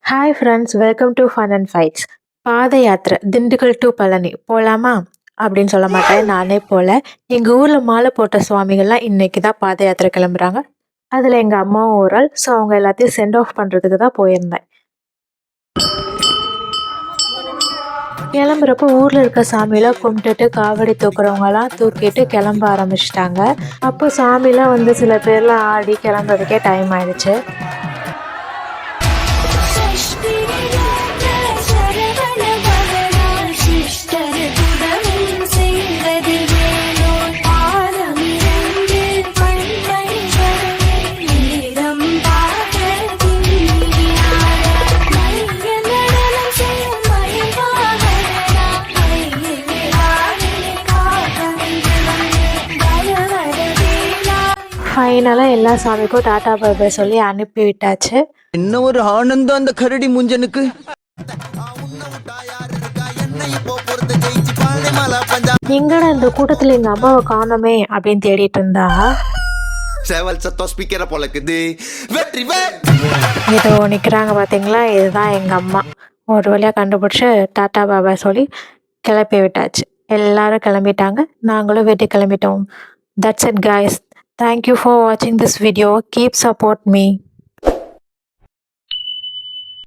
Hi friends, welcome to fun and fights. பாத யாத்திரை Dindigul to Palani போகலாமா அப்படின்னு சொல்ல மாட்டேன், நானே போல. எங்கள் ஊரில் மாலை போட்ட சுவாமிகள்லாம் இன்னைக்கு தான் பாத யாத்திரை கிளம்புறாங்க. அதில் எங்கள் அம்மாவும் ஒரு ஆள். ஸோ அவங்க எல்லாத்தையும் சென்ட் ஆஃப் பண்ணுறதுக்கு தான் போயிருந்தேன். கிளம்புறப்போ ஊரில் இருக்க சாமியெல்லாம் கும்பிட்டுட்டு காவடி தூக்குறவங்கலாம் தூக்கிட்டு கிளம்ப ஆரம்பிச்சிட்டாங்க. அப்போ சாமிலாம் வந்து சில பேர்லாம் ஆடி கிளம்புறதுக்கே டைம் ஆயிடுச்சு. ஃபைனலாக எல்லா சாமிக்கும் டாடா பாய் சொல்லி அனுப்பி விட்டாச்சு. என்ன ஒரு ஆனந்தம் அந்த கரடி முஞ்சனுக்கு. எங்கடா இந்த கூட்டத்தில் எங்கள் அம்மாவை காணோமே அப்படின்னு தேடிட்டு இருந்தா இதோ நிற்கிறாங்க பார்த்தீங்களா, இதுதான் எங்கள் அம்மா. ஒரு வழியாக கண்டுபிடிச்சி டாட்டா பாபா சொல்லி கிளப்பி விட்டாச்சு. எல்லாரும் கிளம்பிட்டாங்க, நாங்களும் வீட்டுக்கு கிளம்பிட்டோம். That's it guys. Thank you for watching this video. Keep support me.